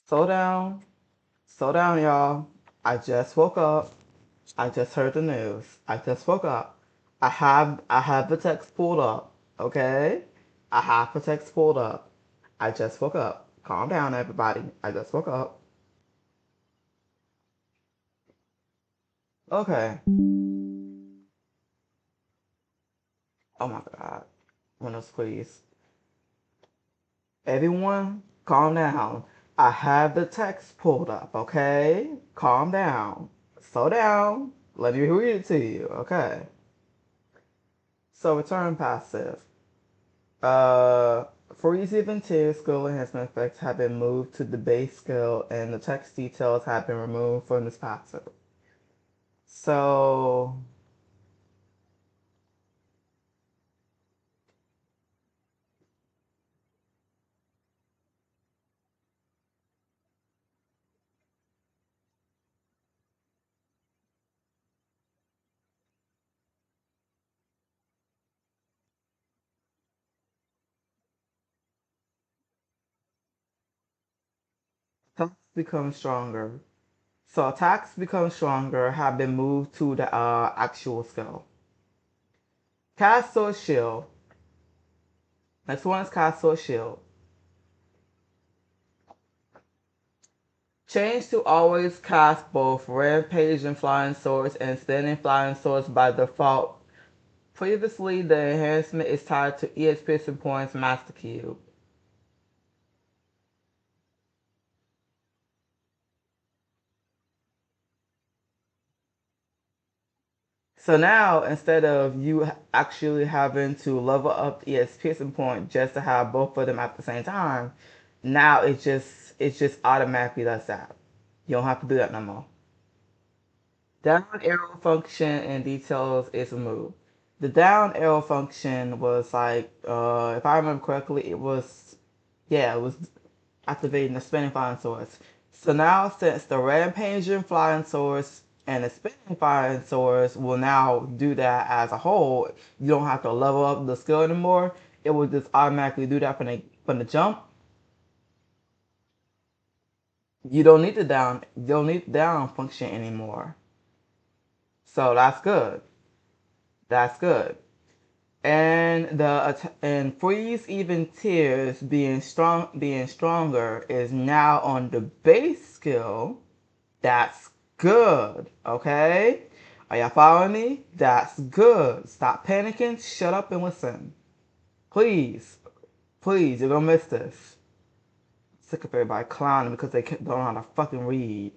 Slow down. Slow down, y'all. I just woke up. I just heard the news. I just woke up. I have the text pulled up. Okay? I have the text pulled up. I just woke up. Calm down, everybody. I just woke up. Okay. Oh my god. Windows, please. Everyone, calm down. I have the text pulled up, okay? Calm down. Slow down. Let me read it to you, okay? So return passive. Uh, Freeze even tier skill enhancement effects have been moved to the base skill and the text details have been removed from this passive. So attacks become stronger. So attacks become stronger have been moved to the actual skill. Cast Sword Shield. Next one is Cast Sword Shield. Change to always cast both Rampage and Flying Swords and Standing Flying Swords by default. Previously, the enhancement is tied to EX Piercing Points Master Cube. So now, instead of you actually having to level up the EX Piercing Point just to have both of them at the same time, now it just automatically does that. You don't have to do that no more. Down arrow function and details is removed. The down arrow function was like, if I remember correctly, it was activating the spinning flying swords. So now, since the rampaging flying swords and the spinning flying swords will now do that as a whole, you don't have to level up the skill anymore. It will just automatically do that from the jump. You don't need the down function anymore. So that's good. That's good. And freeze even tears being stronger is now on the base skill. That's good. Okay? Are y'all following me? That's good. Stop panicking. Shut up and listen. Please. Please, you're gonna miss this. Sick of everybody clowning because they don't know how to fucking read.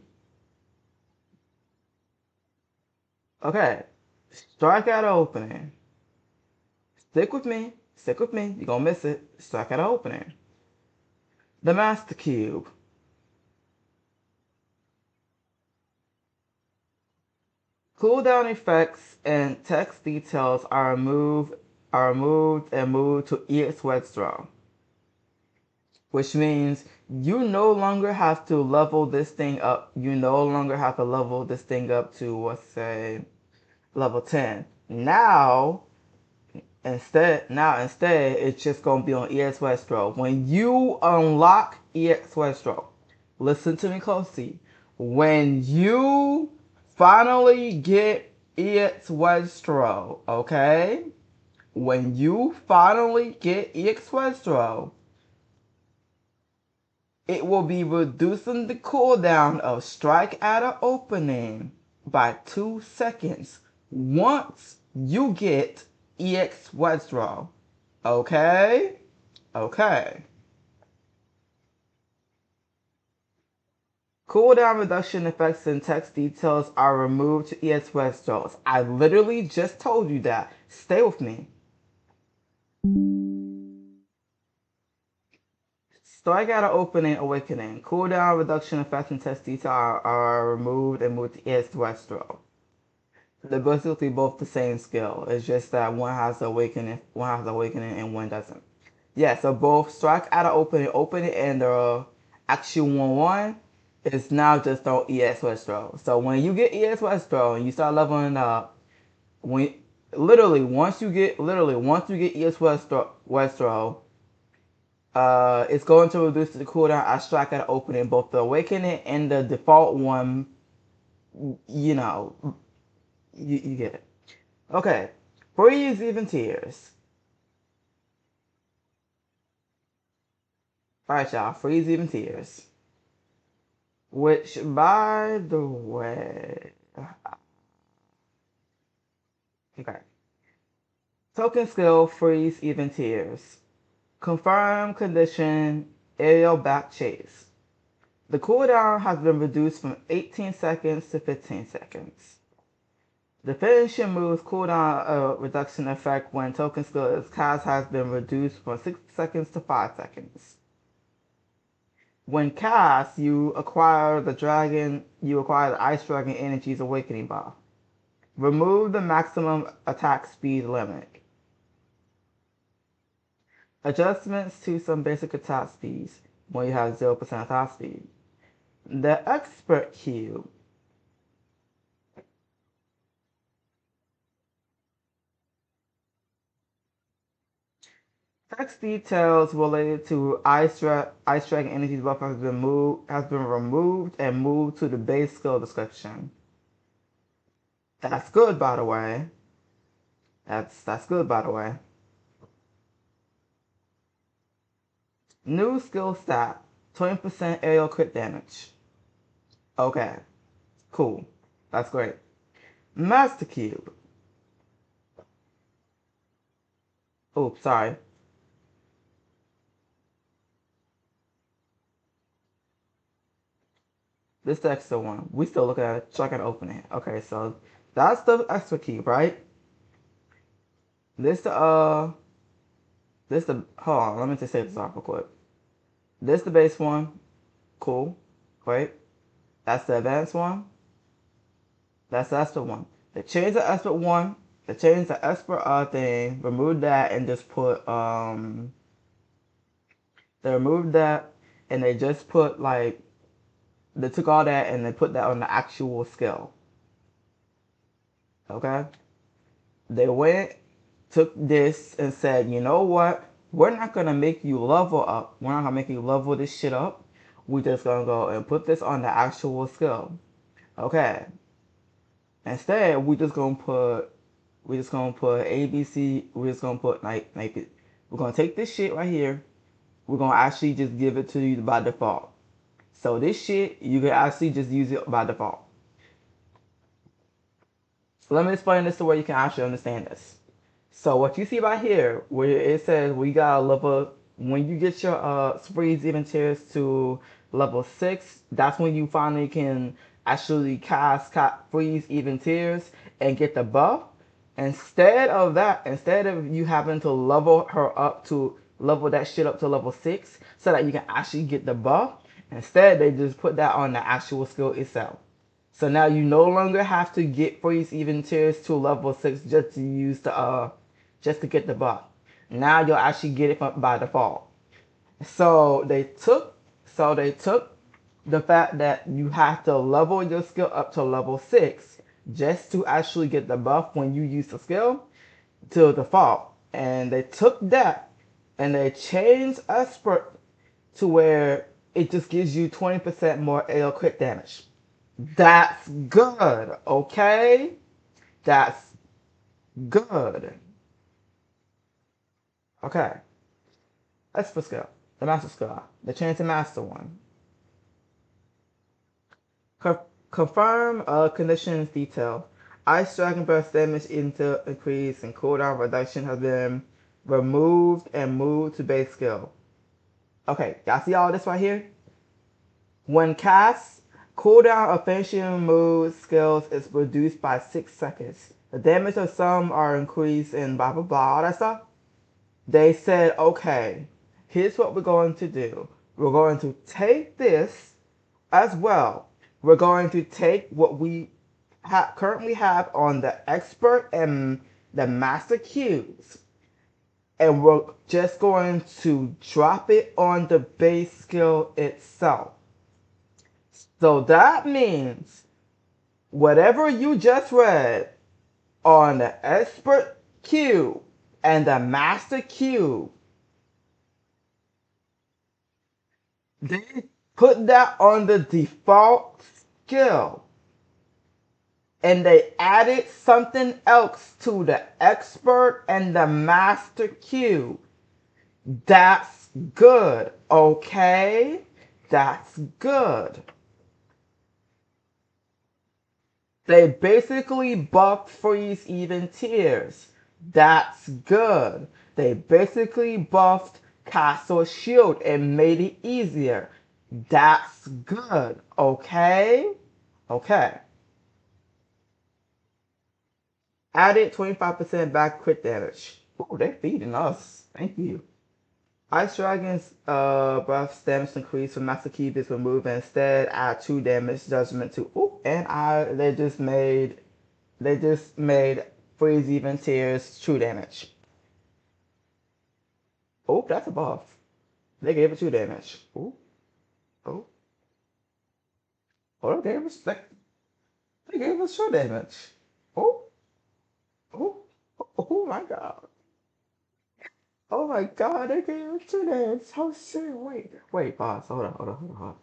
Okay. Strike out opening. Stick with me. Stick with me. You're gonna miss it. Strike out opening. The Master Cube. Cooldown effects and text details are removed and moved to EX Wedstraw, which means you no longer have to level this thing up. You no longer have to level this thing up to, let's say, level 10. Now instead it's just gonna be on EX Wedstraw. When you unlock EX Wedstraw, listen to me closely. When you finally get EX Wedstraw, okay? When you finally get EX Wedstraw, it will be reducing the cooldown of Strike at an opening by 2 seconds once you get EX Wedstraw. Okay? Okay. Cooldown reduction effects and text details are removed to EX Wedstraws. I literally just told you that. Stay with me. Strike out an opening, awakening. Cooldown reduction effects and text detail are removed and moved to EX Wedstraw. They're basically both the same skill. It's just that one has awakening, and one doesn't. Yeah, so both strike out of opening, and the actual 1-1 is now just on EX Westro. So when you get EX Westro and you start leveling up, when once you get EX Westro, It's going to reduce the cooldown I strike at opening, both the awakening and the default one. You know, you get it. Okay, freeze even tears. All right, y'all, freeze even tears. Which, by the way, okay. Token skill freeze even tears. Confirm condition aerial back chase. The cooldown has been reduced from 18 seconds to 15 seconds. The finishing move's cooldown reduction effect when token skill is cast has been reduced from 6 seconds to 5 seconds. When cast, you acquire the Ice Dragon Energy's Awakening buff. Remove the maximum attack speed limit. Adjustments to some basic attack speeds when you have 0% attack speed. The Expert Cube. Text details related to Ice Dragon Energy's buff has been removed and moved to the base skill description. That's good, by the way. That's good, by the way. New skill stat: 20% aerial crit damage. Okay, cool. That's great. Master Cube. Oops, sorry. This is the extra one. We still looking at it, so I can open it. Okay, so that's the extra cube, right? This the hold on, let me just say this off real quick. This the base one. Cool. Wait. That's the advanced one. That's the expert one. They changed the expert one. They changed the expert thing, removed that and just put they removed that and they just put like they took all that and they put that on the actual skill. Okay? They went, took this and said, you know what? We're not gonna make you level up. We're not gonna make you level this shit up. We just gonna go and put this on the actual skill. Okay. Instead, we just gonna put ABC. We're just gonna put like it. We're gonna take this shit right here. We're gonna actually just give it to you by default. So this shit, you can actually just use it by default. So let me explain this to where you can actually understand this. So what you see right here, where it says we got a level, when you get your freeze even tears to level 6, that's when you finally can actually cast freeze even tears and get the buff. Instead of that, instead of you having to level her up to level that shit up to level 6 so that you can actually get the buff, instead they just put that on the actual skill itself. So now you no longer have to get freeze even tears to level 6 just to use the just to get the buff. Now you'll actually get it by default. So they took the fact that you have to level your skill up to level 6 just to actually get the buff when you use the skill to default. And they took that and they changed expert to where it just gives you 20% more AO crit damage. That's good, okay? That's good. Okay. That's for skill. The master skill. The chance to master one. Confirm conditions detail. Ice Dragon burst damage into increase and cooldown reduction has been removed and moved to base skill. Okay, y'all see all this right here? When cast, cooldown of finishing move skills is reduced by 6 seconds. The damage of some are increased and blah blah blah, all that stuff. They said, okay, here's what we're going to do. We're going to take this as well. We're going to take what we currently have on the expert and the master cubes, and we're just going to drop it on the base skill itself. So that means whatever you just read on the expert cube and the master cube, They put that on the default skill and they added something else to the expert and the master queue. That's good, okay? That's good. They basically buffed freeze even tiers. That's good. They basically buffed Castle Shield and made it easier. That's good. Okay? Okay. Added 25% back crit damage. Ooh, they're feeding us. Thank you. Ice Dragon's breath's damage increase when Master Key is removed and instead add 2 damage judgment to ooh, and they just made freeze even tears true damage. Oh, that's a buff. They gave it 2 damage. Oh, oh, oh, they gave us true damage. Oh, oh, oh my god. Oh my god, they gave us 2 damage. Oh shit, wait, pause. Hold on.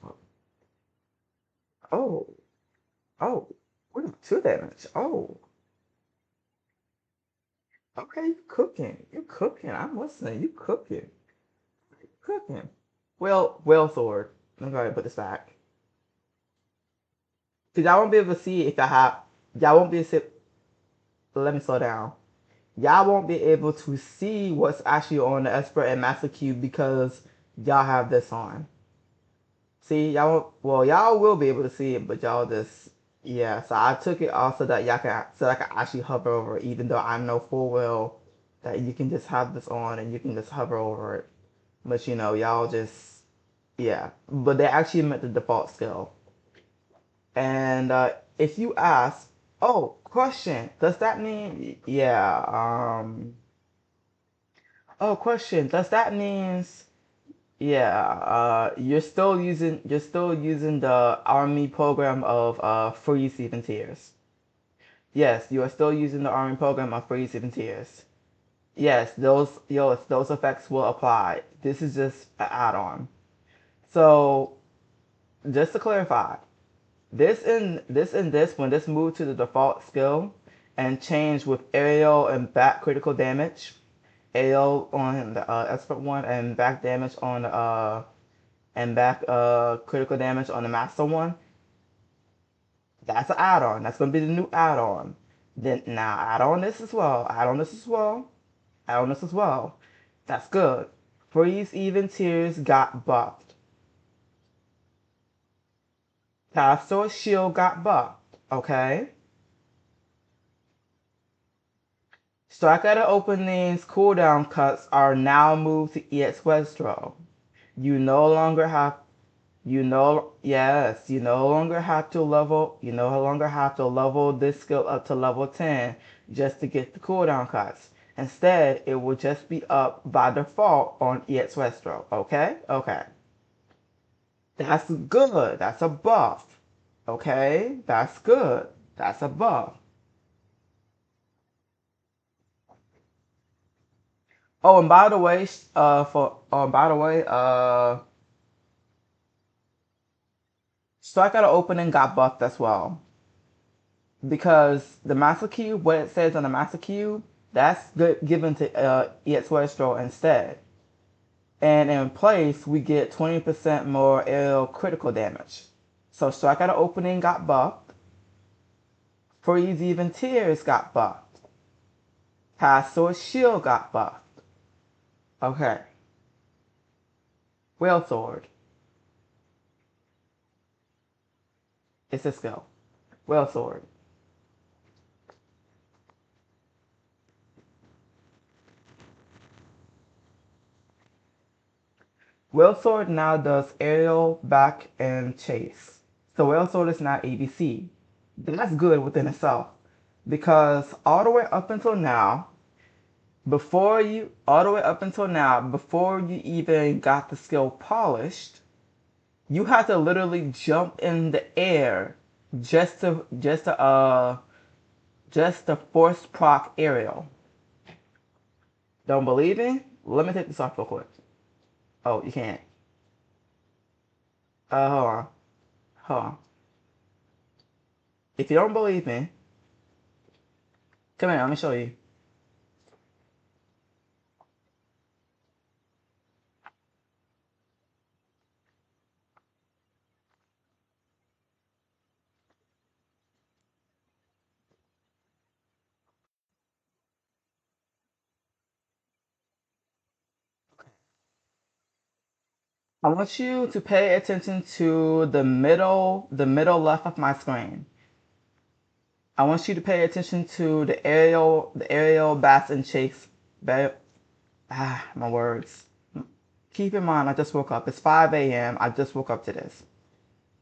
Oh, oh, wait, 2 damage. Oh, okay, you cooking. You cooking. I'm listening. You cooking. Cooking. Well, sword. Let me go ahead and put this back. Cause y'all won't be able to see if I have. Y'all won't be able to. Let me slow down. Y'all won't be able to see what's actually on the Esper and Master Cube because y'all have this on. See, y'all won't, well, y'all will be able to see it, but y'all just yeah. So I took it off so that y'all can so I can actually hover over it, even though I know full well that you can just have this on and you can just hover over it. But y'all just yeah. But they actually meant the default skill. And if you ask, oh, question, does that mean, yeah, oh, question, does that means, yeah, you're still using the army program of free seven tiers. Yes, you are still using the army program of free seven tiers. Yes, those effects will apply. This is just an add-on. So, just to clarify, this when this moved to the default skill and changed with aerial and back critical damage, aerial on the expert one and back damage on and back critical damage on the master one. That's an add-on. That's gonna be the new add-on. Then now add on this as well. Add on this as well. Add on this as well. That's good. Freeze even tears got buffed. Castle shield got buffed. Okay. Strike at the openings cooldown cuts are now moved to EX Westro. You no longer have you no longer have to level this skill up to level 10 just to get the cooldown cuts. Instead, it will just be up by default on EX Westro. Okay? Okay. That's good. That's a buff. Okay? That's good. That's a buff. Oh, and by the way, Strike Out of Opening got buffed as well. Because the Master Cube, what it says on the Master Cube, that's given to EX Westro instead. And in place, we get 20% more aerial critical damage. So Strike Out of Opening got buffed. Freeze Even Tears got buffed. Cast Sword Shield got buffed. Okay. Whale Sword. It's a skill. Whale Sword. Whale Sword now does aerial, back, and chase. So Whale Sword is now ABC. That's good within itself. Because all the way up until now, before you even got the skill polished, you had to literally jump in the air just to force proc aerial. Don't believe me? Let me take this off real quick. Oh, you can't. Hold on. Hold on. If you don't believe me, come here. Let me show you. I want you to pay attention to the middle left of my screen. I want you to pay attention to the aerial bats and chase. My words. Keep in mind, I just woke up. It's 5 a.m. I just woke up to this.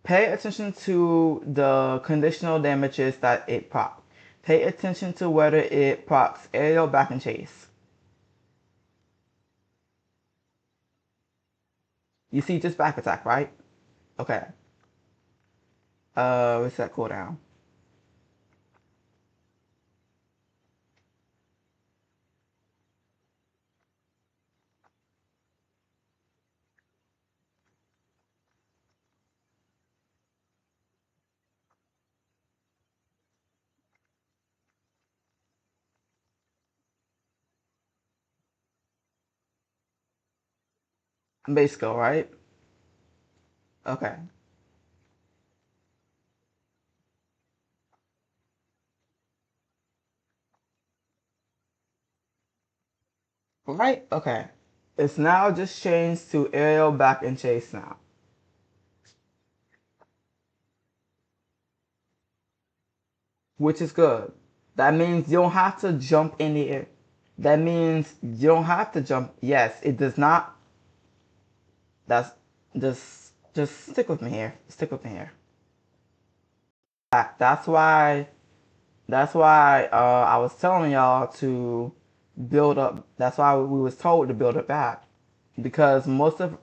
Pay attention to the conditional damages that it procs. Pay attention to whether it procs aerial back and chase. You see just back attack, right? Okay. Reset cooldown. Base skill, right? Okay. Right? Okay. It's now just changed to aerial back and chase now, which is good. That means you don't have to jump in the air. That means you don't have to jump. Yes, it does not. That's just stick with me here. Stick with me here. That's why I was telling y'all to build up. That's why we was told to build it back because the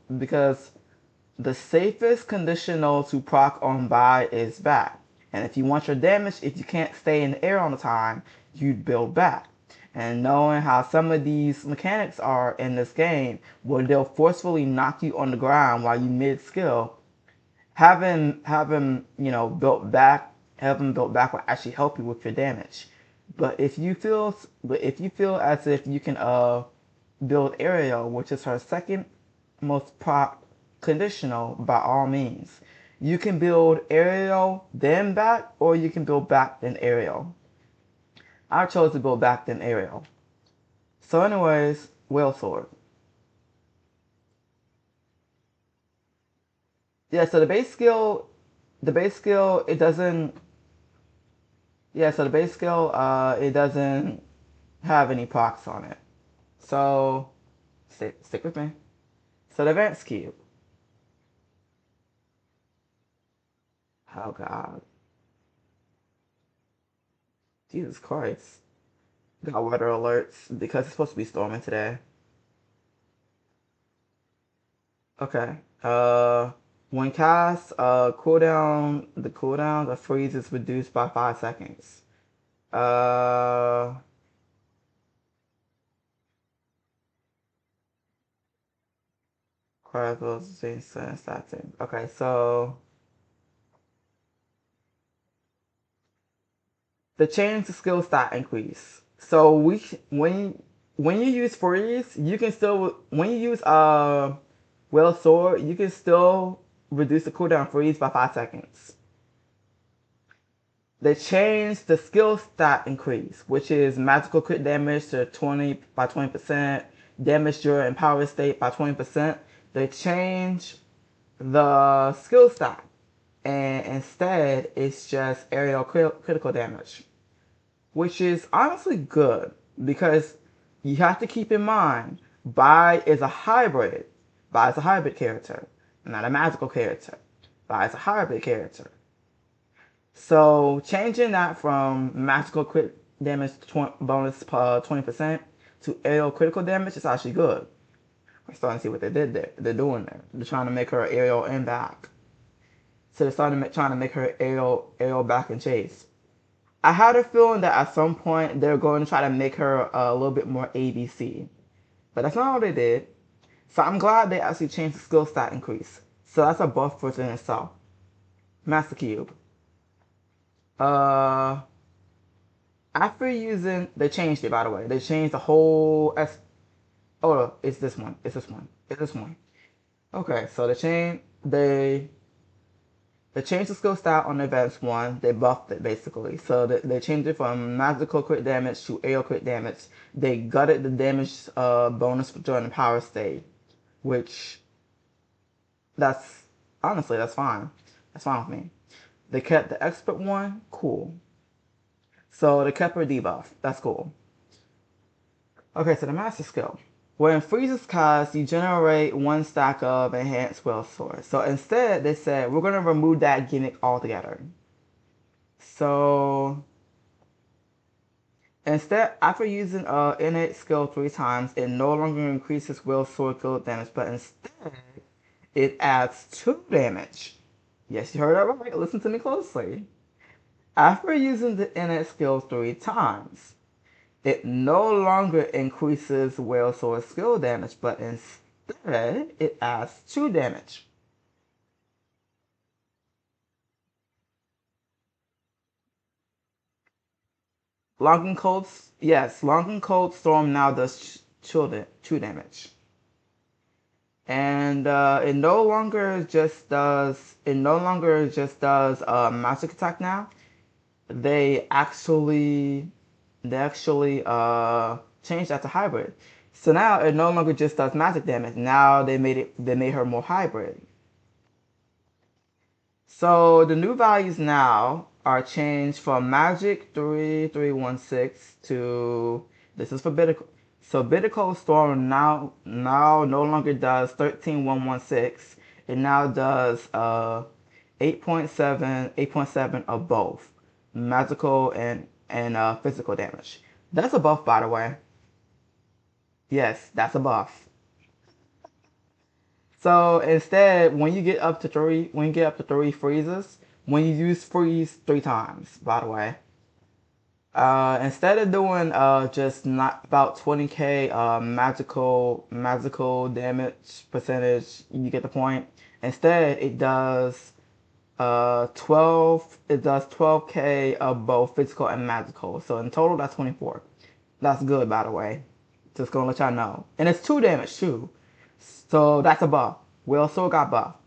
safest conditional to proc on buy is back. And if you want your damage, if you can't stay in the air all the time, you'd build back. And knowing how some of these mechanics are in this game, where they'll forcefully knock you on the ground while you mid skill, having built back will actually help you with your damage. But if you feel as if you can build Ariel, which is her second most prop conditional, by all means. You can build Ariel then back, or you can build back then Ariel. I chose to build back then Ariel. So anyways, Whale Sword. Yeah, so the base skill, it doesn't, yeah, so the base skill, it doesn't have any procs on it. So, stick with me. So the advanced cube. Oh god. Jesus Christ. Got weather alerts because it's supposed to be storming today. Okay. When cast, the cooldown, the freeze is reduced by 5 seconds. Uh, Chronicles, starting. Okay, so the change to skill stat increase. So when you use freeze, you can still when you use will sword, you can still reduce the cooldown freeze by 5 seconds. They changed the skill stat increase, which is magical crit damage to 20% damage during power state by 20%. They changed the skill stat, and instead it's just aerial critical damage, which is honestly good because you have to keep in mind Bai is a hybrid. Bai is a hybrid character, not a magical character. Bai is a hybrid character. So changing that from magical crit damage bonus 20% to aerial critical damage is actually good. We're starting to see what they did there. They're doing there. They're trying to make her aerial and back. So they're trying to make her aerial back and chase. I had a feeling that at some point they're going to try to make her a little bit more ABC, but that's not what they did. So I'm glad they actually changed the skill stat increase. So that's a buff within itself. Master Cube. Uh, After using, they changed it by the way. They changed the whole. Oh, no, it's this one. It's this one. It's this one. Okay, so they changed the skill stat on the advanced one. They buffed it basically. So they changed it from magical crit damage to AO crit damage. They gutted the damage bonus during the power stage, which that's honestly that's fine. That's fine with me. They kept the expert one, cool. So they kept her debuff. That's cool. Okay, so the master skill. When freeze is cast, you generate one stack of enhanced will source. So instead, they said we're gonna remove that gimmick altogether. So instead, after using innate skill 3 times, it no longer increases will sword field damage, but instead it adds 2 damage. Yes, you heard that right. Listen to me closely. After using the innate skill 3 times, it no longer increases whale sword skill damage, but instead it adds 2 damage. Long and cold, yes, long and cold storm now does 2 damage, and it no longer just does magic attack now. They actually changed that to hybrid. So now it no longer just does magic damage. Now they made her more hybrid. So the new values now are changed from Magic 3316 to this is for Bitter. So Bitter Cold Storm now no longer does 13116. It now does 8.7 of both magical and physical damage. That's a buff, by the way. Yes, that's a buff. So instead, when you get up to 3 freezes, when you use freeze 3 times, by the way, instead of doing just not about 20k magical damage percentage, you get the point. Instead, it does 12k of both physical and magical. So in total, that's 24. That's good, by the way. Just gonna let y'all know. And it's 2 damage too. So that's a buff. We also got buff.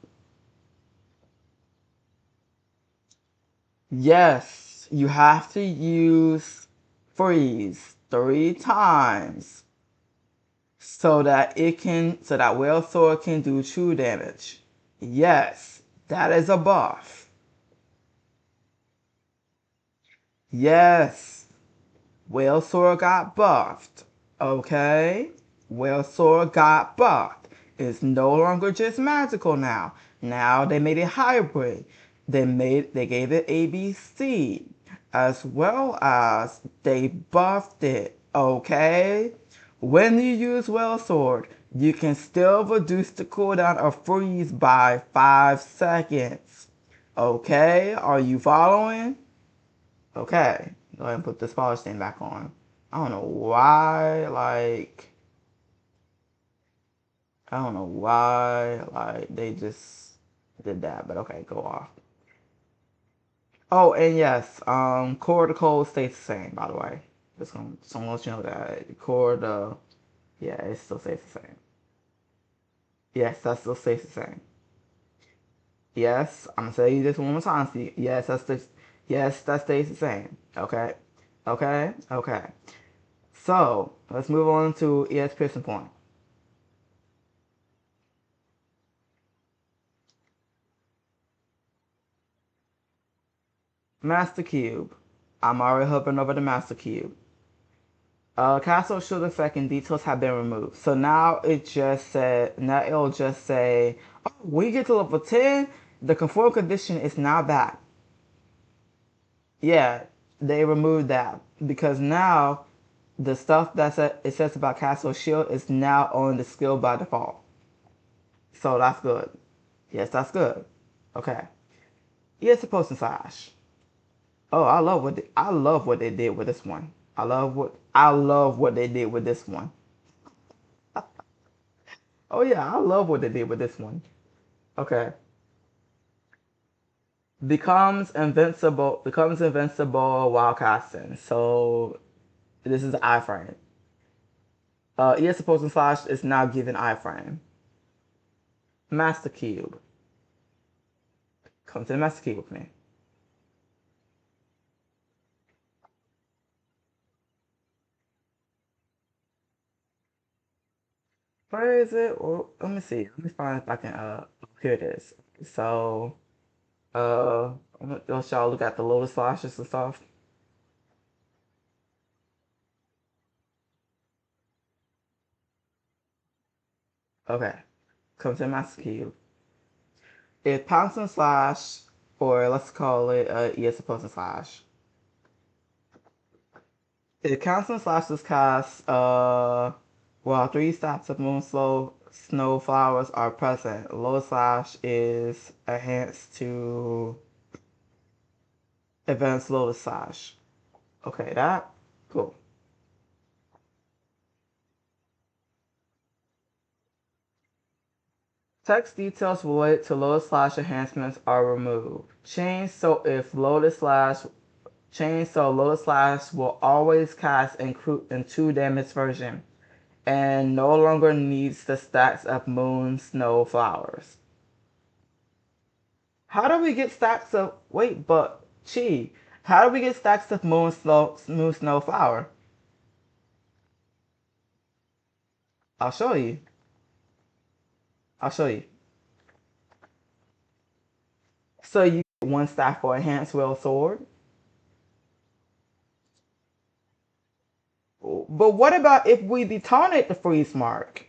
Yes, you have to use freeze 3 times so that whale sword can do 2 damage. Yes, that is a buff. Yes, whale sword got buffed. Okay? Whale sword got buffed. It's no longer just magical now. Now they made it hybrid. They gave it ABC as well as they buffed it. Okay? When you use Whale Sword, you can still reduce the cooldown of freeze by 5 seconds. Okay? Are you following? Okay, go ahead and put this polish stain back on. I don't know why, I don't know why, they just did that, but okay, go off. Oh, and yes, core to cold stays the same, by the way. Just gonna let you know that core to, yeah, it still stays the same. Yes, that still stays the same. Yes, I'm gonna tell you this one more time. See, yes, that stays the same. Okay, okay. So let's move on to ES Pearson point. Master Cube. I'm already hovering over the Master Cube. Castle shield effect and details have been removed. So now it'll just say, oh, when you get to level 10, the conform condition is now back. Yeah, they removed that because now the stuff it says about Castle Shield is now on the skill by default. So that's good. Yes, that's good. Okay. Here's the post and slash. Oh, I love what they did with this one. I love what they did with this one. Oh yeah, I love what they did with this one. Okay. Becomes invincible while casting. So this is the iframe. ES opposing slash is now given iframe. Master cube. Come to the master cube with me. Where is it? Well, let me see. Let me find if I can here it is. So let y'all look at the lotus slashes and stuff. Okay. Come to the master cube. It pounds and slash, or let's call it ES opposing slash. It counts and slashes cast while three stacks of moon slow snow flowers are present. Low slash is enhanced to advanced lotus slash. Okay, that cool. Text details related to lotus slash enhancements are removed. Change so lotus slash will always cast in 2 damage version and no longer needs the stacks of moon snow flowers. How do we get stacks of wait, but Chi, how do we get stacks of moon snow flower? I'll show you. I'll show you. So you get 1 stack for enhanced will sword. But what about if we detonate the freeze mark?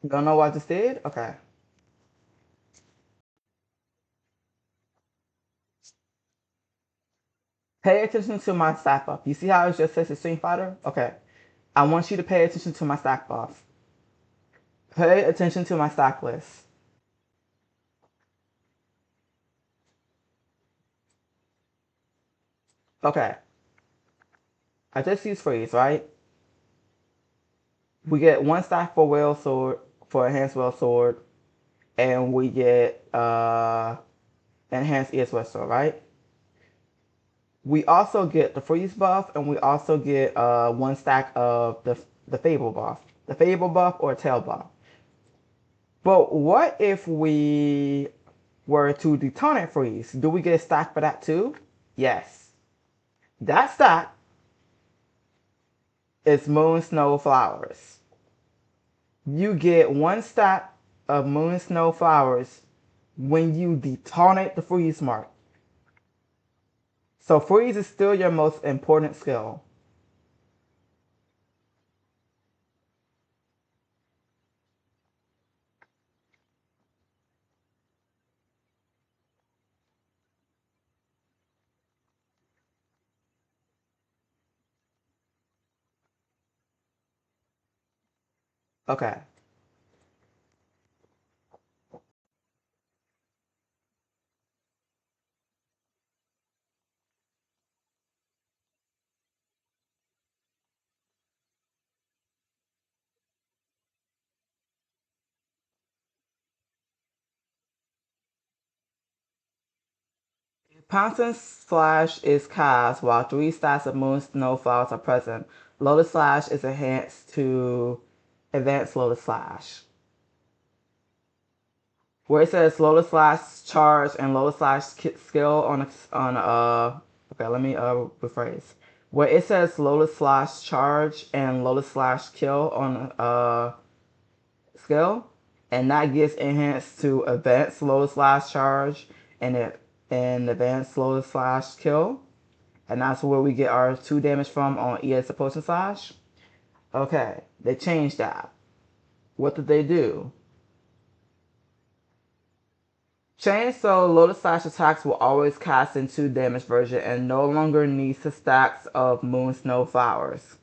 You don't know what I just did? Okay. Pay attention to my stack buff. You see how it just says Extreme Fighter? Okay. I want you to pay attention to my stack buff. Pay attention to my stack list. Okay. I just used freeze, right? We get 1 stack for whale sword for enhanced whale sword, and we get enhanced ES sword, right? We also get the freeze buff, and we also get 1 stack of the fable buff, or tail buff. But what if we were to detonate freeze? Do we get a stack for that too? Yes. That stack is moon snow flowers. You get 1 stack of moon snow flowers when you detonate the freeze mark. So freeze is still your most important skill. Okay. Pounce Slash is cast while 3 stacks of moon snow flowers are present. Lotus Slash is enhanced to advanced Lotus Slash. Where it says Lotus Slash charge and Lotus Slash skill okay, let me rephrase. Where it says Lotus Slash charge and Lotus Slash kill on skill, and that gets enhanced to advanced Lotus Slash charge and advanced Lotus Slash kill, and that's where we get our 2 damage from on ES Potion Slash. Okay, they changed that. What did they do? Change so Lotus Slash attacks will always cast in 2 damage version and no longer needs the stacks of Moon Snow Flowers.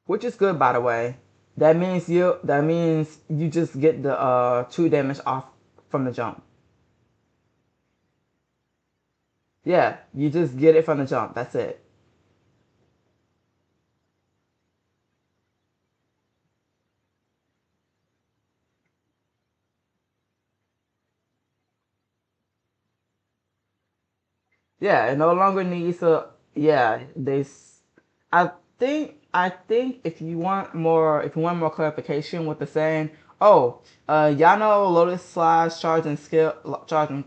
Which is good, by the way. That means you just get the 2 damage off from the jump. Yeah, you just get it from the jump. That's it. Yeah, it no longer needs a. Yeah, I think if you want more clarification with the saying, oh, y'all know Lotus Slash charge and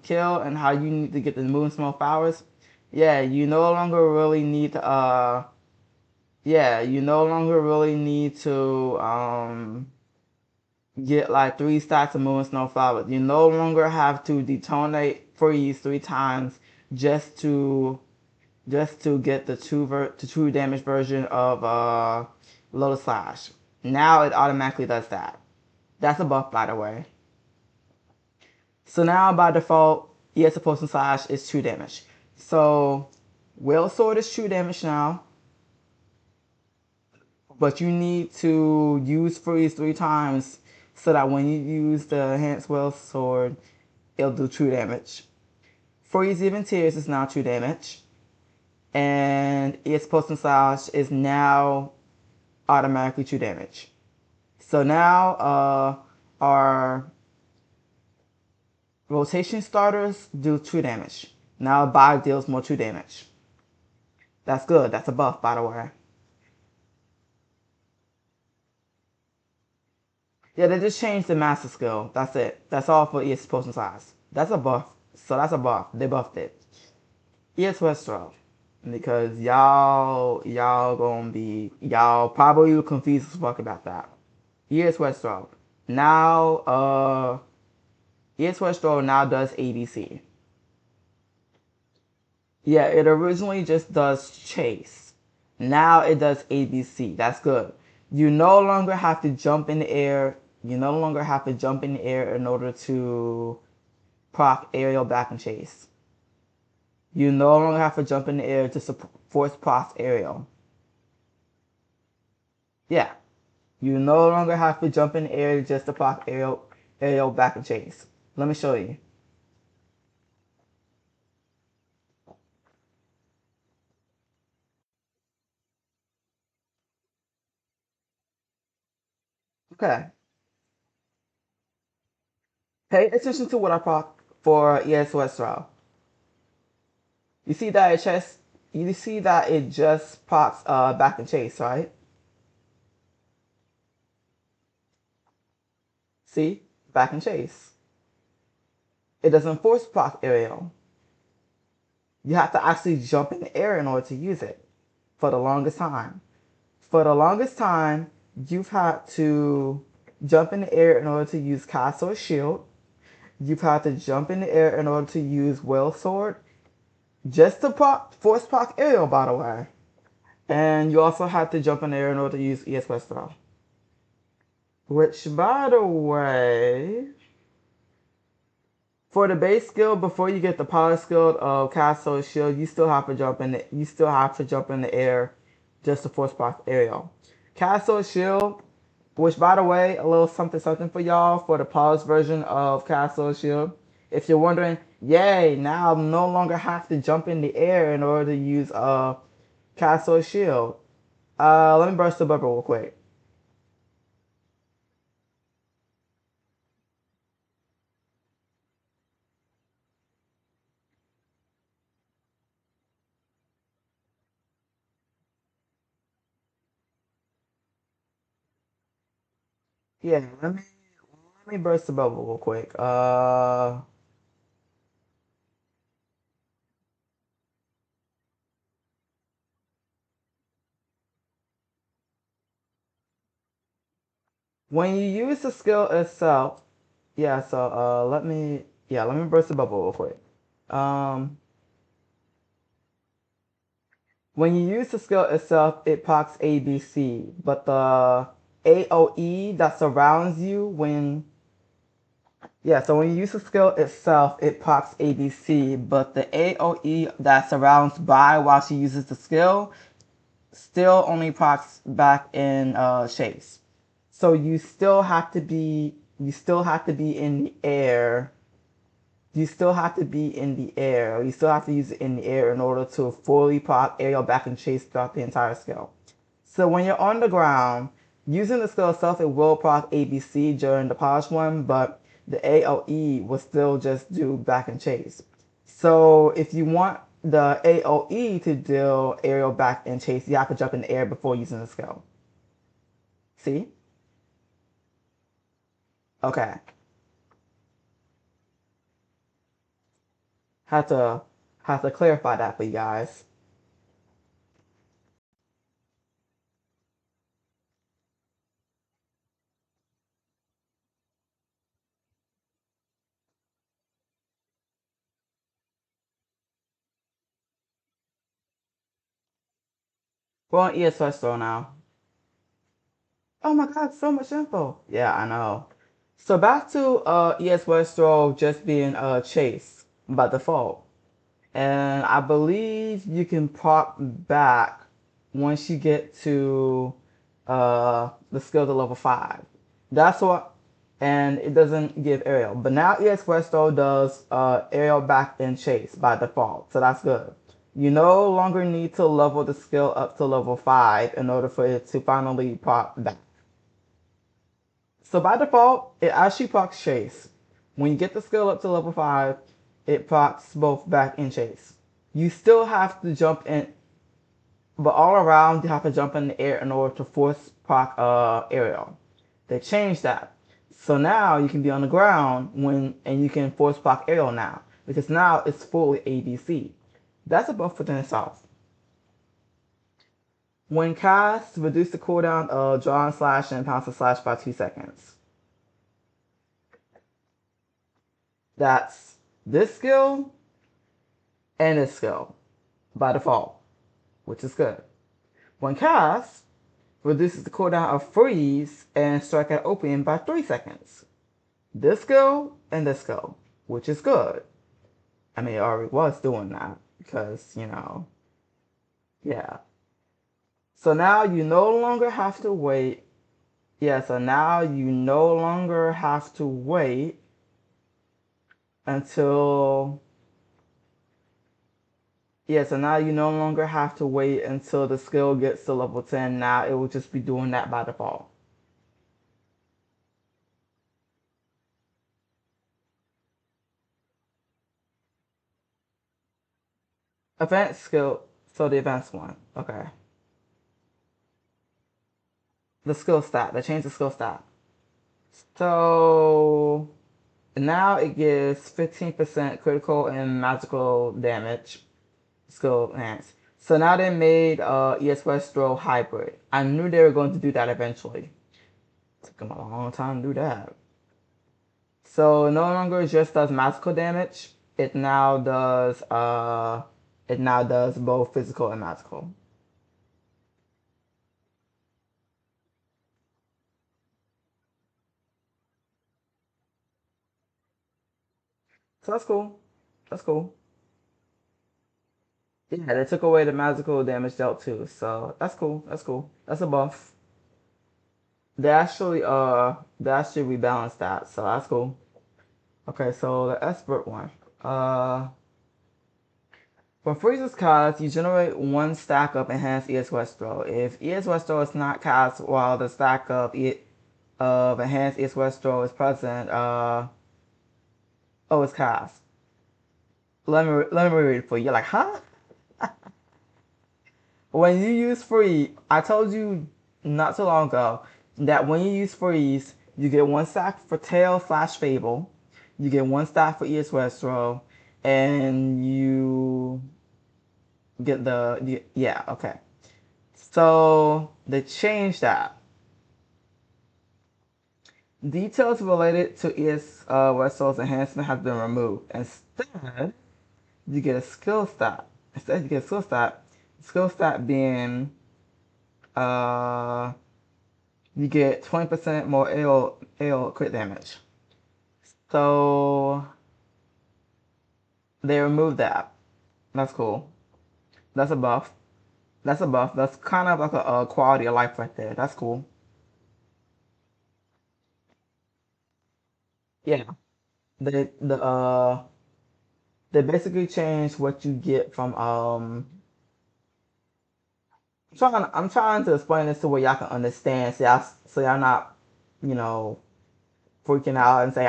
kill, and how you need to get the moon smoke powers. Yeah, you no longer really need to. Yeah, you no longer really need to get like three stacks of moon snow flowers. You no longer have to detonate freeze three times just to get the true damage version of Lotus Slash. Now it automatically does that. That's a buff, by the way. So now by default, ES Opposing Slash is true damage. So Whale Sword is true damage now, but you need to use freeze three times so that when you use the enhanced Whale Sword, it'll do true damage. Freeze Even Tears is now true damage, and ES Opposing Slash is now automatically true damage. So now our rotation starters do true damage. Now Bog deals more true damage. That's good. That's a buff, by the way. Yeah, they just changed the master skill. That's it. That's all for ES potion size. That's a buff. So that's a buff. They buffed it. ES Westro. Because y'all probably confused as fuck about that. ES Westro. Now ES Westro now does ABC. Yeah, it originally just does chase. Now it does ABC. That's good. You no longer have to jump in the air. You no longer have to jump in the air in order to proc aerial back and chase. You no longer have to jump in the air to force proc aerial. Yeah. You no longer have to jump in the air just to proc aerial back and chase. Let me show you. Okay. Pay attention to what I proc for ES Westro. You see that it just procs back and chase, right? See? Back and chase. It doesn't force proc aerial. You have to actually jump in the air in order to use it for the longest time. For the longest time, you've had to jump in the air in order to use Cast or Shield. You've had to jump in the air in order to use Whale Sword. Just to force proc aerial, by the way. And you also had to jump in the air in order to use ES Quest Throw. Which, by the way, for the base skill, before you get the power skill of Cast or Shield, you still have to jump in the air just to force proc aerial. Cast or Shield, which by the way, a little something something for y'all for the pause version of Cast or Shield. If you're wondering, yay, now I no longer have to jump in the air in order to use Cast or Shield. Let me burst the bubble real quick. Yeah, let me burst the bubble real quick. When you use the skill itself, yeah, so let me burst the bubble real quick. Um when you use the skill itself, it procs ABC, but the AoE that surrounds you so when you use the skill itself, it procs ABC, but the AoE that surrounds Bai while she uses the skill still only procs back in Chase. So you still have to be in the air you still have to be in the air. Or you still have to use it in the air in order to fully proc aerial back and chase throughout the entire skill. So when you're on the ground, using the skill itself, it will proc ABC during the polish one, but the AOE will still just do back and chase. So if you want the AOE to deal aerial back and chase, you have to jump in the air before using the skill. See? Okay. Had to have to clarify that for you guys. We're on ESS throw now. Oh my god, so much info. Yeah, I know. So back to ES Westro just being Chase by default. And I believe you can pop back once you get to the skill to level 5. That's what, and it doesn't give aerial. But now EX Westo does aerial back and chase by default, so that's good. You no longer need to level the skill up to level 5 in order for it to finally pop back. So by default, it actually procs chase. When you get the skill up to level 5, it procs both back and chase. You still have to jump in, but all around you have to jump in the air in order to force proc aerial. They changed that. So now you can be on the ground and you can force proc aerial now. Because now it's fully ABC. That's a buff within itself. When cast, reduce the cooldown of draw and slash and pounce and slash by 2 seconds. That's this skill and this skill by default, which is good. When cast, reduces the cooldown of freeze and strike at opening by 3 seconds. This skill and this skill, which is good. I mean, it already was doing that because, yeah. So now you no longer have to wait. Yeah, so now you no longer have to wait until yeah, so now you no longer have to wait until the skill gets to level 10. Now it will just be doing that by default. Advanced skill, so the advanced one. Okay. The skill stat, they changed the skill stat. So now it gives 15% critical and magical damage. Skill enhanced. So now they made ES Westro hybrid. I knew they were going to do that eventually. It took them a long time to do that. So no longer just does magical damage. It now does both physical and magical. So that's cool. That's cool. Yeah, they took away the magical damage dealt too. So that's cool. That's cool. That's a buff. They actually rebalanced that, so that's cool. Okay, so the expert one. Uh for Freeze's cast, you generate one stack of enhanced ES Westro. If ES Westro is not cast while the stack of enhanced ES Westro is present, it's cast. Let me read it for you. You're like, huh? When you use free, I told you not so long ago that when you use freeze, you get one stack for tail slash fable, you get one stack for ES Westro, and you get yeah, okay. So they changed that. Details related to ES Westro's enhancement have been removed. Instead, you get a skill stat. Instead, you get a skill stat. Skill stat being uh you get 20% more AO crit damage. So they removed that. That's cool. That's a buff. That's a buff. That's kind of like a quality of life right there. That's cool. Yeah. The They basically changed what you get from I'm trying to explain this to where y'all can understand, so y'all not, you know, freaking out and say,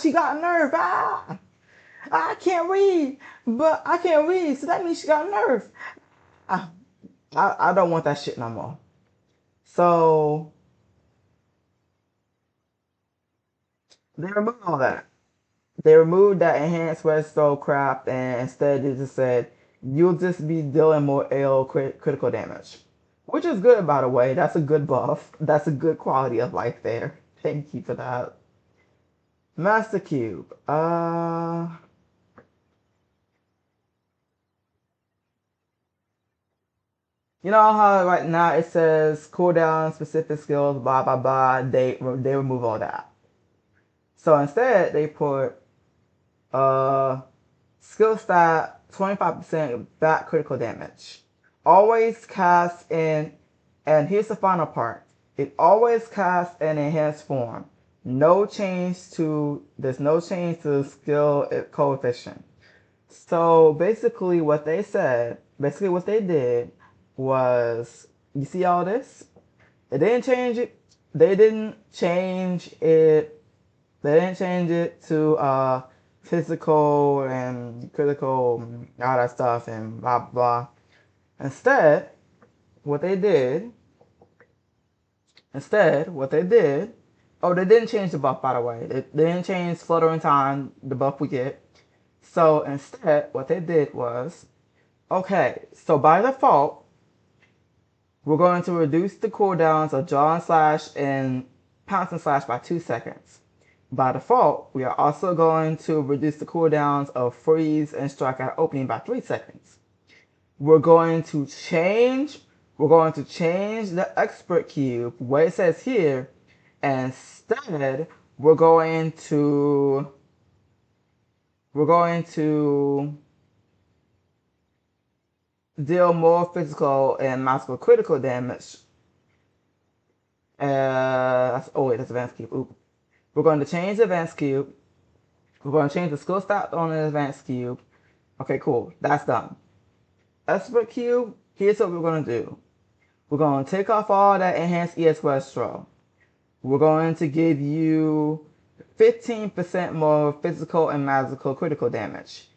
she got a nerve, I can't read, but I can't read, so that means she got a nerve. I, I don't want that shit no more. So they removed all that. They removed that enhanced red stone crap, and instead they just said you'll just be dealing more AO critical damage, which is good, by the way. That's a good buff. That's a good quality of life there. Thank you for that. Master Cube. You know how right now it says cooldown specific skills, blah blah blah. They remove all that. So instead they put uh skill stat 25% back critical damage. Always cast in, and here's the final part. It always casts in enhanced form. There's no change to the skill coefficient. So basically what they did was, you see all this? They didn't change it. They didn't change it. They didn't change it to physical and critical, all that stuff and blah blah. Instead, what they did, what they did, oh, they didn't change the buff, by the way. They didn't change fluttering time, the buff we get. So instead, what they did was, okay, so by default, we're going to reduce the cooldowns of jaw and slash and pounce and slash by 2 seconds. By default, we are also going to reduce the cooldowns of freeze and strike at opening by 3 seconds. We're going to change the expert cube where it says here, and instead we're going to deal more physical and magical critical damage. That's advanced cube. Oop. We're going to change the advanced cube. We're going to change the skill stat on the advanced cube. Okay, cool. That's done. Expert cube, here's what we're going to do. We're going to take off all that enhanced ES Westro. We're going to give you 15% more physical and magical critical damage.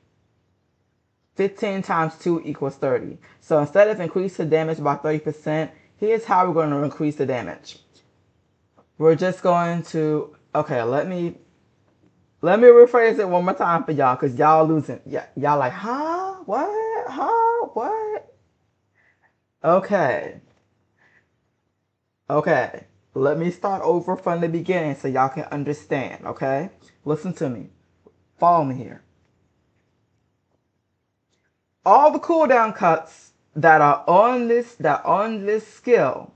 15 times 2 equals 30. So instead of increase the damage by 30%, here's how we're going to increase the damage. We're just going to, okay, let me rephrase it one more time for y'all, because y'all losing. Y'all like, huh? What? Huh? What? Okay. Okay. Let me start over from the beginning so y'all can understand, okay? Listen to me. Follow me here. All the cooldown cuts that are on this skill,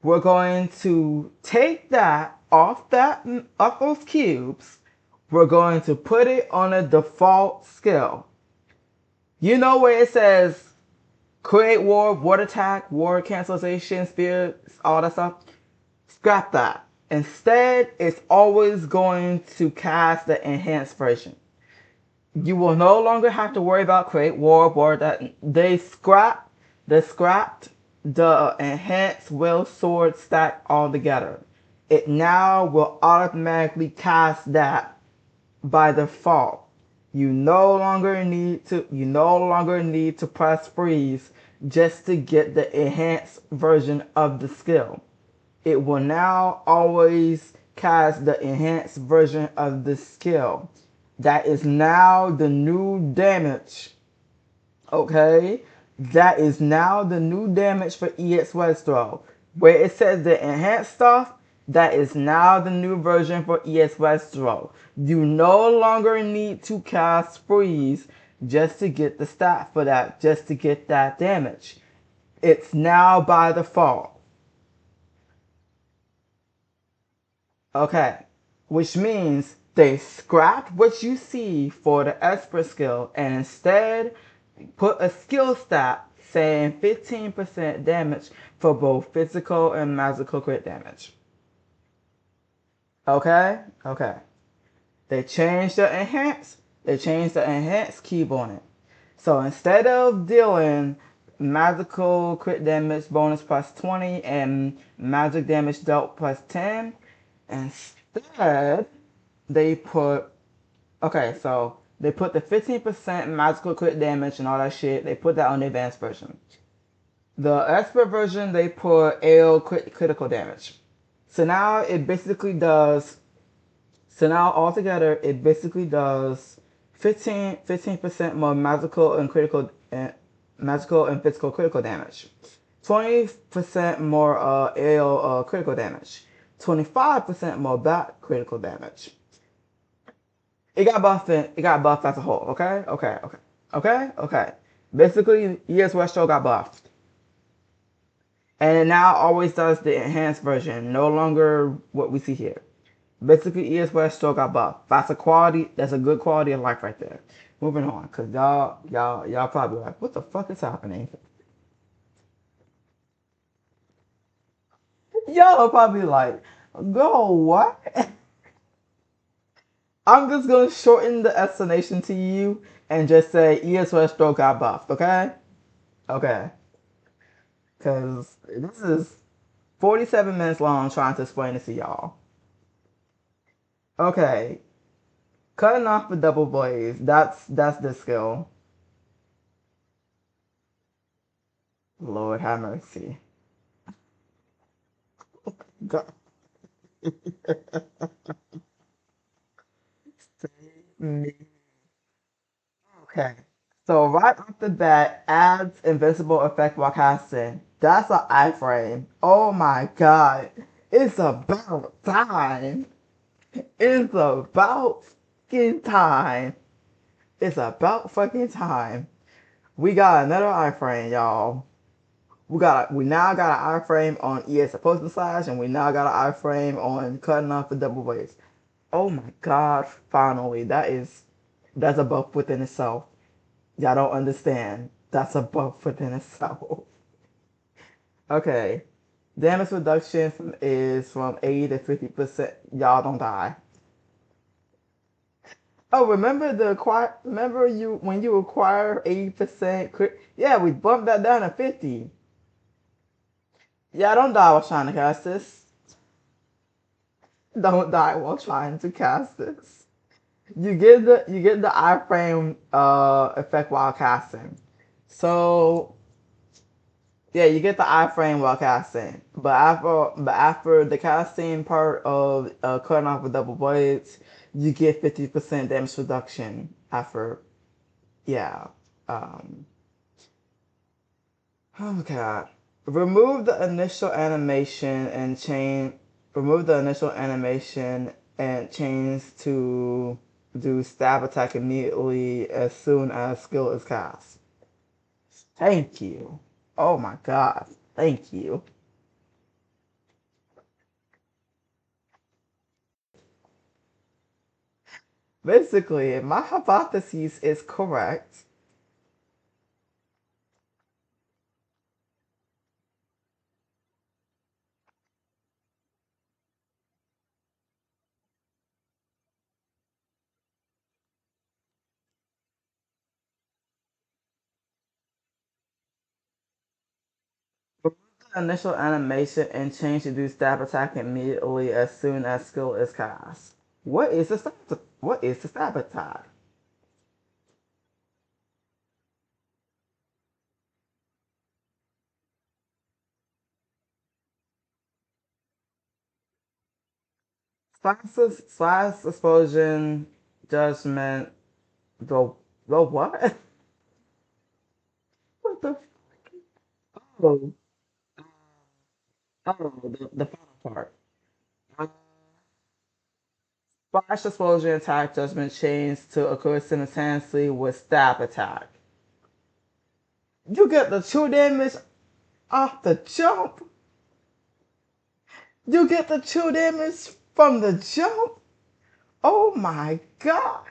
we're going to take that off those cubes. We're going to put it on a default skill. You know where it says create ward attack, ward cancellation, spirits, all that stuff? Scrap that. Instead, it's always going to cast the enhanced version. You will no longer have to worry about create ward that they scrapped the enhanced will sword stack altogether. It now will automatically cast that by default. You no longer need to press freeze just to get the enhanced version of the skill. It will now always cast the enhanced version of the skill. That is now the new damage. Okay? That is now the new damage for EX Westro. Where it says the enhanced stuff, that is now the new version for EX Westro. You no longer need to cast freeze just to get the stat for that, just to get that damage. It's now by default. Okay, which means they scrapped what you see for the expert skill and instead put a skill stat saying 15% damage for both physical and magical crit damage. Okay? Okay. They changed the enhance. They changed the enhanced cube on it. So instead of dealing magical crit damage bonus plus 20 and magic damage dealt plus 10, instead they put, okay, so they put the 15% magical crit damage and all that shit, they put that on the advanced version. The expert version, they put AO critical damage. So now it basically does, so now altogether it basically does 15% more magical and physical critical damage. 20% more AO critical damage. 25% more back critical damage. It got buffed as a whole, okay? Okay. Basically, ES Westro got buffed. And it now always does the enhanced version, no longer what we see here. Basically, ES West still got buffed. That's a good quality of life right there. Moving on, cause y'all probably like, what the fuck is happening? Y'all are probably like, go what? I'm just gonna shorten the explanation to you and just say ES West still got buffed, okay? Okay. Cause this is 47 minutes long trying to explain this to y'all. Okay, cutting off the double blaze. That's the skill. Lord have mercy. God. Save me. Okay. So right off the bat, adds invincible effect while casting. That's an iframe. Oh my god. It's about time. It's about fucking time. It's about fucking time. We got another iframe, y'all. We now got an iframe on ES opposing slash, and we now got an iframe on cutting off the double waist. Oh my god, finally. That's a buff within itself. Y'all don't understand. That's a buff within itself. Okay. Damage reduction is from 80 to 50%. Y'all don't die. Oh, remember you when you acquire 80% crit? Yeah, we bumped that down to 50. Yeah, don't die while trying to cast this. Don't die while trying to cast this. You get the iframe effect while casting. So yeah, you get the iframe while casting. But after the casting part of cutting off with double blades, you get 50% damage reduction after yeah. Um oh god. Remove the initial animation and change remove the initial animation and change to do stab attack immediately as soon as skill is cast. Thank you. Oh my god. Thank you. Basically, if my hypothesis is correct, remove the initial animation and change to do stab attack immediately as soon as skill is cast. What is the stab attack? Slash explosion judgment the the what? What the oh the final part. Uh, Splash explosion attack judgment chains to occur simultaneously with stab attack. You get the true damage off the jump. You get the true damage from the jump. Oh my god.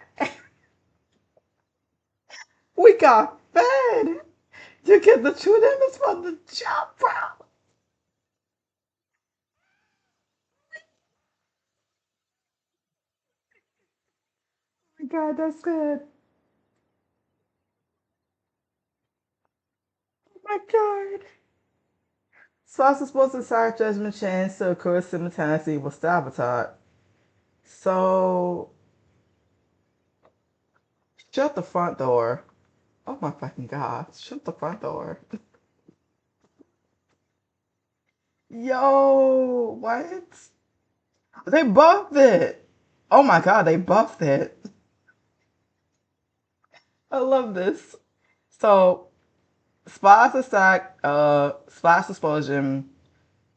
We got fed. You get the true damage from the jump, bro. God, that's good. Oh my God. So I was supposed to start judgment chance to occur simultaneously with sabotage. So shut the front door. Oh my fucking God. Shut the front door. Yo, what? They buffed it. Oh my God, they buffed it. I love this. So splash explosion,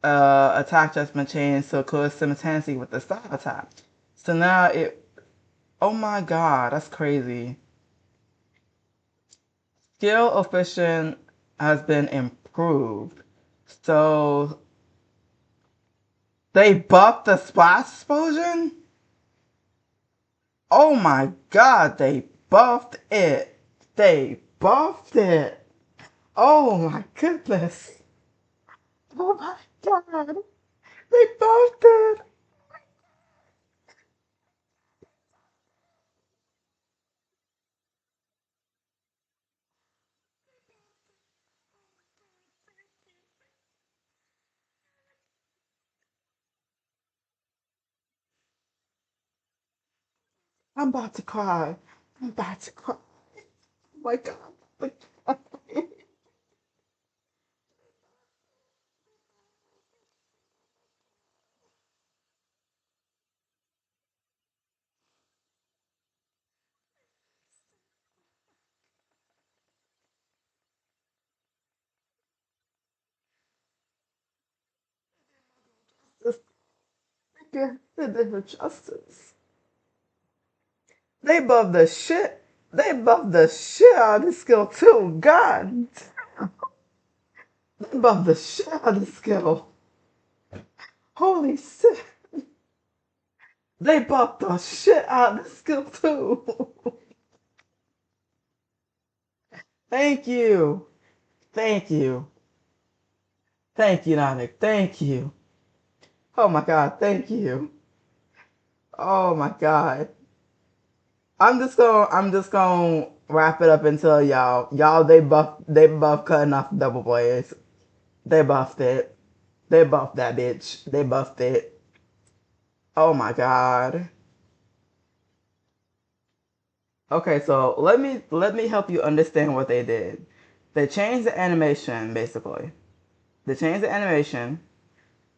attack judgment chain so occur simultaneously with the stab attack. So now it, oh my God, that's crazy. Skill efficient has been improved. So they buffed the splash explosion? Oh my God, they buffed it. They buffed it. Oh my goodness. Oh my God. They buffed it. I'm about to cry. I'm about to cry. Oh my God. They did her justice. They buffed the shit. They buffed the shit out of this skill too. God. They buffed the shit out of this skill. Holy shit. They buffed the shit out of this skill too. Thank you. Thank you. Thank you, Nanik. Thank you. Oh my God. Thank you. Oh my God. I'm just gonna wrap it up and tell y'all they buff cutting off double blades. They buffed it. They buffed that bitch. They buffed it. Oh my God. Okay, so let me help you understand what they did. They changed the animation basically. They changed the animation.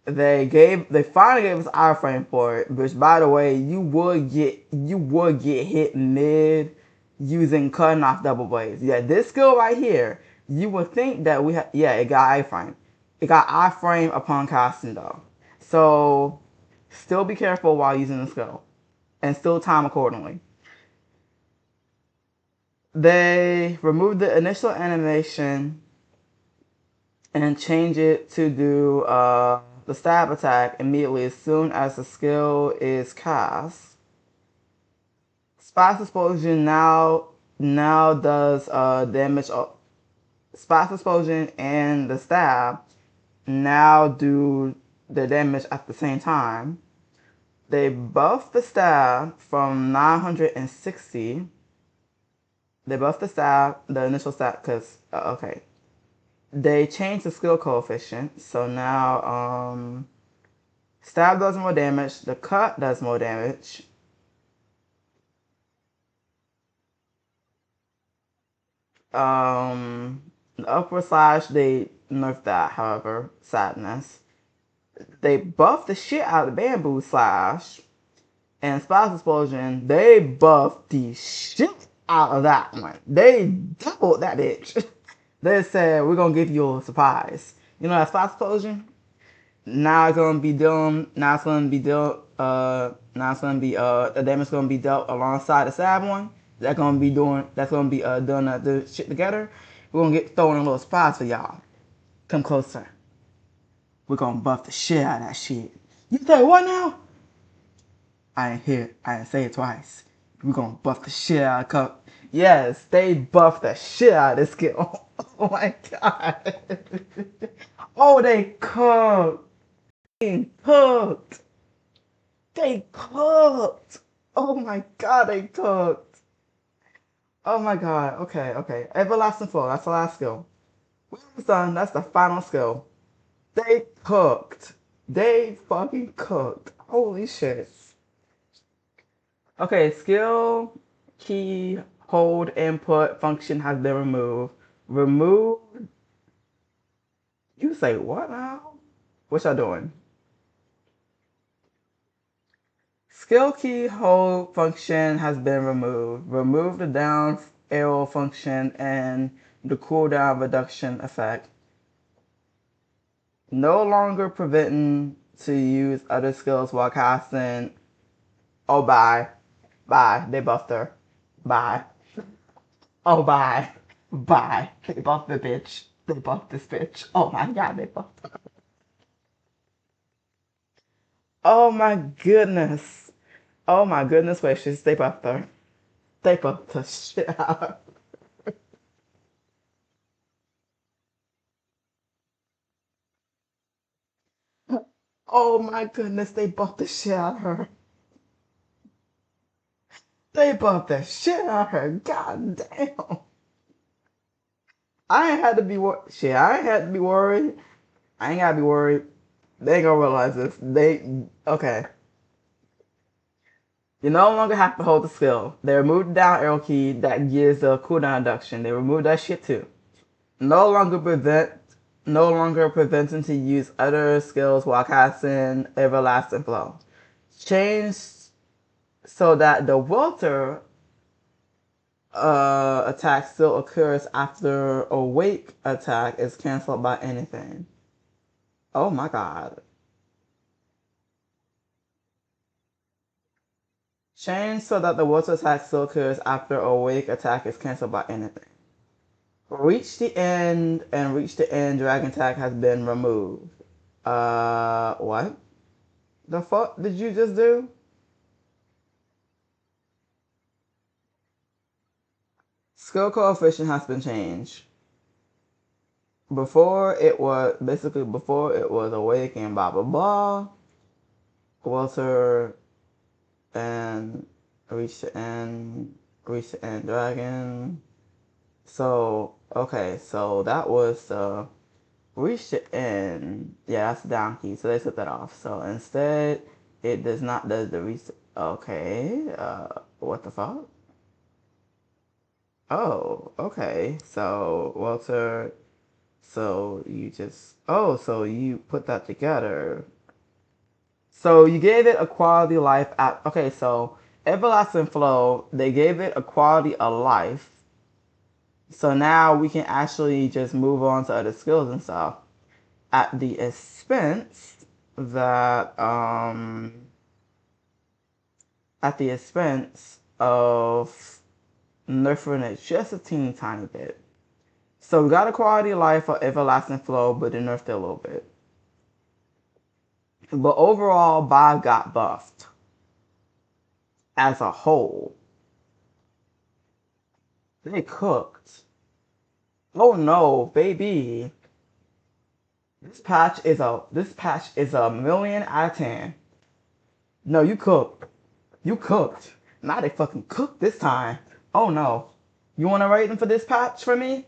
They finally gave us iframe for it, which by the way you would get hit mid using cutting off double blades. Yeah, this skill right here, you would think that it got iframe. It got iframe upon casting though. So still be careful while using the skill. And still time accordingly. They removed the initial animation and change it to do the stab attack immediately as soon as the skill is cast. Splash explosion now does damage. Splash explosion and the stab now do the damage at the same time. They buffed the stab from 960. They buffed the stab, the initial stab, because okay. They changed the skill coefficient, so now stab does more damage, the cut does more damage. The upward slash they nerfed that, however, sadness. They buffed the shit out of the bamboo slash, and splash explosion they buffed the shit out of that one. They doubled that bitch. They said we're gonna give you a surprise. You know that splash explosion? Now it's gonna be dealing. Now it's gonna be dealt. Now it's gonna be the damage gonna be dealt alongside the stab one. That's gonna be doing. That's gonna be doing the shit together. We're gonna get throwing a little surprise for y'all. Come closer. We're gonna buff the shit out of that shit. You say what now? I ain't hear. I didn't say it twice. We're gonna buff the shit out of cup. Yes, they buffed the shit out of this skill. Oh my God. Oh, they cooked. They cooked. They cooked. Oh my god, they cooked. Oh my god. Okay, okay. Everlasting flow. That's the last skill. We almost done. That's the final skill. They cooked. They fucking cooked. Holy shit. Okay, skill, key, hold, input, function has been removed. Remove. You say what now? What y'all doing? Skill key hold function has been removed. Remove the down arrow function and the cooldown reduction effect. No longer preventing to use other skills while casting. Oh, bye. Bye. They buffed her. Bye. Oh, bye. Bye. They buffed the bitch. They buffed this bitch. Oh my god, they buffed her. Oh my goodness. Oh my goodness gracious, they buffed her. They buffed the shit out of her. Oh my goodness, they buffed the shit out of her. They buffed the shit out of her. God damn. I ain't had to be worried. Shit, I ain't had to be worried. I ain't gotta be worried. They ain't gonna realize this. Okay. You no longer have to hold the skill. They removed the down arrow key that gives the cooldown reduction. They removed that shit too. No longer prevent, no longer preventing to use other skills while casting Everlasting Flow. Change so that the Welter attack still occurs after Awake attack is cancelled by anything. Oh my god. Change so that the Welter attack still occurs after Awake attack is cancelled by anything. Reach the end and reach the end dragon tag has been removed. What? The fuck did you just do? Skill coefficient has been changed. Before it was awake and blah blah blah. Walter and reach the end dragon. So okay, so that was reach the end. Yeah, that's the down key. So they took that off. So instead, it does not does the reach. Okay, what the fuck? Oh, okay. So Walter, so you just so you put that together. So you gave it a quality life at okay. So Everlasting Flow, they gave it a quality of life. So now we can actually just move on to other skills and stuff at the expense that at the expense of nerfing it just a teeny tiny bit. So we got a quality of life for Everlasting Flow, but they nerfed it a little bit. But overall, Bob got buffed as a whole. They cooked. Oh no, baby. This patch is a million out of 10. No, you cooked. You cooked. Now they fucking cooked this time. Oh no. You wanna rate them for this patch for me?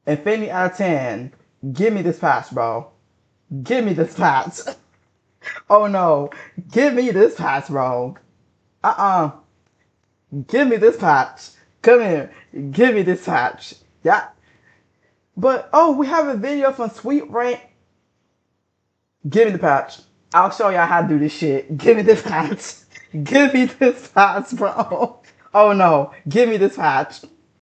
Infinity out of 10. Give me this patch, bro. Give me this patch. Oh no. Give me this patch, bro. Uh-uh. Give me this patch. Come here. Give me this patch. Yeah. But oh, we have a video from Sweet Rain. Give me the patch. I'll show y'all how to do this shit. Give me this patch. Give me this patch, bro. Oh no. Give me this patch.